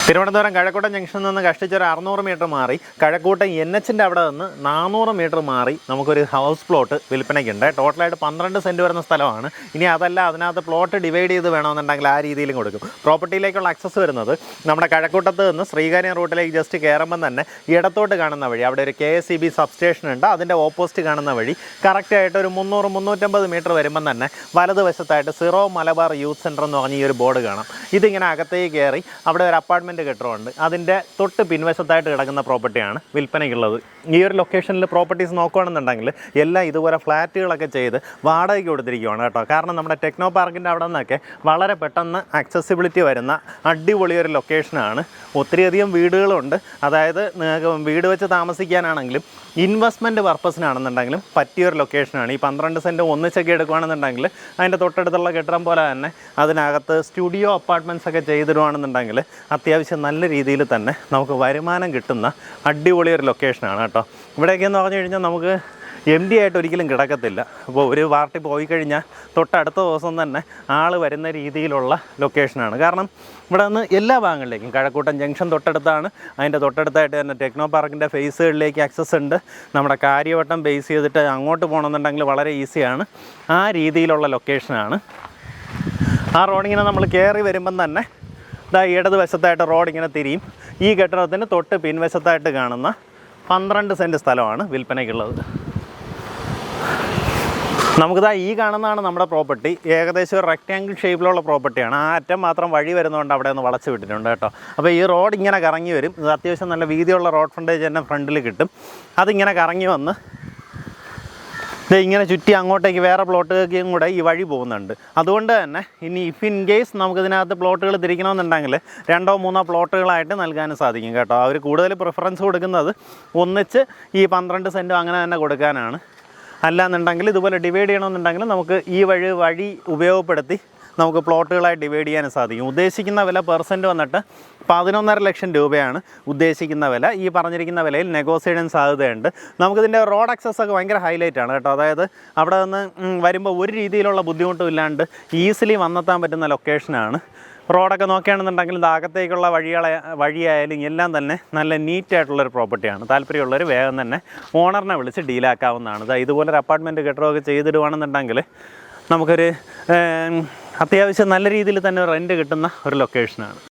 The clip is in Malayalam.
തിരുവനന്തപുരം കഴക്കൂട്ടം ജംഗ്ഷനിൽ നിന്ന് കഷ്ടിച്ചൊരു 600 മീറ്റർ മാറി കഴക്കൂട്ടം NHൻ്റെ അവിടെ നിന്ന് 400 മീറ്റർ മാറി നമുക്കൊരു ഹൗസ് പ്ലോട്ട് വിൽപ്പനയ്ക്കുണ്ട്. ടോട്ടലായിട്ട് 12 സെൻറ്റ് വരുന്ന സ്ഥലമാണ്. ഇനി അതല്ല, അതിനകത്ത് പ്ലോട്ട് ഡിവൈഡ് ചെയ്ത് വേണമെന്നുണ്ടെങ്കിൽ ആ രീതിയിലും കൊടുക്കും. പ്രോപ്പർട്ടിയിലേക്കുള്ള ആക്സസ് വരുന്നത് നമ്മുടെ കഴക്കൂട്ടത്ത് നിന്ന് ശ്രീകാര്യം റൂട്ടിലേക്ക് ജസ്റ്റ് കയറുമ്പം തന്നെ ഇടത്തോട്ട് കാണുന്ന വഴി, അവിടെ ഒരു KSEB സബ്സ്റ്റേഷൻ ഉണ്ട്. അതിൻ്റെ ഓപ്പോസിറ്റ് കാണുന്ന വഴി കറക്റ്റായിട്ട് ഒരു 300-350 മീറ്റർ വരുമ്പം തന്നെ വലതുവശത്തായിട്ട് സിറോ മലബാർ യൂത്ത് സെൻറ്റർ എന്ന് പറഞ്ഞ ഈ ഒരു ബോർഡ് കാണാം. ഇതിങ്ങനെ അകത്തേക്ക് കയറി അവിടെ ഒരു അപ്പാർട്ട്മെൻറ്റ് കെട്ടിടമുണ്ട്. അതിൻ്റെ തൊട്ട് പിൻവശത്തായിട്ട് കിടക്കുന്ന പ്രോപ്പർട്ടിയാണ് വിൽപ്പനയ്ക്കുള്ളത്. ഈ ഒരു ലൊക്കേഷനിൽ പ്രോപ്പർട്ടീസ് നോക്കുകയാണെന്നുണ്ടെങ്കിൽ എല്ലാം ഇതുപോലെ ഫ്ലാറ്റുകളൊക്കെ ചെയ്ത് വാടകയ്ക്ക് കൊടുത്തിരിക്കുകയാണ് കേട്ടോ. കാരണം നമ്മുടെ ടെക്നോ പാർക്കിൻ്റെ അവിടെ നിന്നൊക്കെ വളരെ പെട്ടെന്ന് ആക്സസിബിലിറ്റി വരുന്ന അടിപൊളിയൊരു ലൊക്കേഷനാണ്. ഒത്തിരിയധികം വീടുകളുണ്ട്. അതായത് വീട് വെച്ച് താമസിക്കാനാണെങ്കിലും ഇൻവെസ്റ്റ്മെൻറ്റ് പർപ്പസിനാണെന്നുണ്ടെങ്കിലും പറ്റിയൊരു ലൊക്കേഷനാണ്. ഈ 12 സെൻറ്റ് ഒന്നിച്ചൊക്കെ എടുക്കുകയാണെന്നുണ്ടെങ്കിൽ അതിൻ്റെ തൊട്ടടുത്തുള്ള കെട്ടിടം പോലെ തന്നെ അതിനകത്ത് സ്റ്റുഡിയോ അപ്പാർട്ട്മെൻറ്റ്സ് ഒക്കെ ചെയ്തിടുകയാണെന്നുണ്ടെങ്കിൽ അത്യാവശ്യം നല്ല രീതിയിൽ തന്നെ നമുക്ക് വരുമാനം കിട്ടുന്ന അടിപൊളിയൊരു ലൊക്കേഷനാണ് കേട്ടോ. ഇവിടെയൊക്കെയെന്ന് പറഞ്ഞു കഴിഞ്ഞാൽ നമുക്ക് MD ആയിട്ട് ഒരിക്കലും കിടക്കത്തില്ല. അപ്പോൾ ഒരു പാർട്ടി പോയി കഴിഞ്ഞാൽ തൊട്ടടുത്ത ദിവസം തന്നെ ആൾ വരുന്ന രീതിയിലുള്ള ലൊക്കേഷനാണ്. കാരണം ഇവിടെ നിന്ന് എല്ലാ ഭാഗങ്ങളിലേക്കും കഴക്കൂട്ടം ജംഗ്ഷൻ തൊട്ടടുത്താണ്. അതിൻ്റെ തൊട്ടടുത്തായിട്ട് തന്നെ ടെക്നോ പാർക്കിൻ്റെ ഫേസുകളിലേക്ക് ആക്സസ് ഉണ്ട്. നമ്മുടെ കാര്യവട്ടം ബേസ് ചെയ്തിട്ട് അങ്ങോട്ട് പോകണമെന്നുണ്ടെങ്കിൽ വളരെ ഈസിയാണ്. ആ രീതിയിലുള്ള ലൊക്കേഷനാണ്. ആ റോഡിങ്ങനെ നമ്മൾ കയറി വരുമ്പം തന്നെ ഇടതുവശത്തായിട്ട് റോഡിങ്ങനെ തിരിയും. ഈ കെട്ടിടത്തിന് തൊട്ട് പിൻവശത്തായിട്ട് കാണുന്ന 12 സെൻറ്റ് സ്ഥലമാണ് വിൽപ്പനയ്ക്കുള്ളത്. ഈ കാണുന്നതാണ് നമ്മുടെ പ്രോപ്പർട്ടി. ഏകദേശം ഒരു റെക്റ്റാങ്കിൾ ഷേപ്പിലുള്ള പ്രോപ്പർട്ടിയാണ്. ആ അറ്റം മാത്രം വഴി വരുന്നതുകൊണ്ട് അവിടെ ഒന്ന് വളച്ച് വിട്ടിട്ടുണ്ട് കേട്ടോ. അപ്പോൾ ഈ റോഡ് ഇങ്ങനെ കറങ്ങി വരും. ഇത് അത്യാവശ്യം നല്ല വീതിയുള്ള റോഡ് ഫ്രണ്ടേജ് തന്നെ ഫ്രണ്ടിൽ കിട്ടും. അതിങ്ങനെ കറങ്ങി വന്ന് ഇങ്ങനെ ചുറ്റി അങ്ങോട്ടേക്ക് വേറെ പ്ലോട്ടുകൾക്കും കൂടെ ഈ വഴി പോകുന്നുണ്ട്. അതുകൊണ്ട് തന്നെ ഇനി ഇൻ കേസ് നമുക്കിതിനകത്ത് പ്ലോട്ടുകൾ തിരിക്കണമെന്നുണ്ടെങ്കിൽ 2-3 പ്ലോട്ടുകളായിട്ട് നൽകാനും സാധിക്കും കേട്ടോ. അവർ കൂടുതൽ പ്രിഫറൻസ് കൊടുക്കുന്നത് ഒന്നിച്ച് ഈ 12 സെൻറ്റും അങ്ങനെ തന്നെ കൊടുക്കാനാണ്. അല്ലാന്നുണ്ടെങ്കിൽ ഇതുപോലെ ഡിവൈഡ് ചെയ്യണമെന്നുണ്ടെങ്കിൽ നമുക്ക് ഈ വഴി ഉപയോഗപ്പെടുത്തി നമുക്ക് പ്ലോട്ടുകളായി ഡിവൈഡ് ചെയ്യാനും സാധിക്കും. ഉദ്ദേശിക്കുന്ന വില പെർസെൻറ്റ് വന്നിട്ട് 11.5 ലക്ഷം രൂപയാണ് ഉദ്ദേശിക്കുന്ന വില. ഈ പറഞ്ഞിരിക്കുന്ന വിലയിൽ നെഗോസിയേഷൻ സാധ്യതയുണ്ട്. നമുക്കിതിൻ്റെ റോഡ് ആക്സസ് ഒക്കെ ഭയങ്കര ഹൈലൈറ്റാണ് കേട്ടോ. അതായത് അവിടെ നിന്ന് വരുമ്പോൾ ഒരു രീതിയിലുള്ള ബുദ്ധിമുട്ടും ഇല്ലാണ്ട് ഈസിലി വന്നെത്താൻ പറ്റുന്ന ലൊക്കേഷനാണ്. റോഡൊക്കെ നോക്കുകയാണെന്നുണ്ടെങ്കിൽ ഇത് അകത്തേക്കുള്ള വഴിയായാലും എല്ലാം തന്നെ നല്ല നീറ്റായിട്ടുള്ളൊരു പ്രോപ്പർട്ടിയാണ്. താല്പര്യമുള്ളവർ വേഗം തന്നെ ഓണറിനെ വിളിച്ച് ഡീലാക്കാവുന്നതാണ്. ഇതുപോലൊരു അപ്പാർട്ട്മെൻറ്റ് കെട്ടിടമൊക്കെ ചെയ്തിടുവാണെന്നുണ്ടെങ്കിൽ നമുക്കൊരു അത്യാവശ്യം നല്ല രീതിയിൽ തന്നെ റെൻറ്റ് കിട്ടുന്ന ഒരു ലൊക്കേഷനാണ്.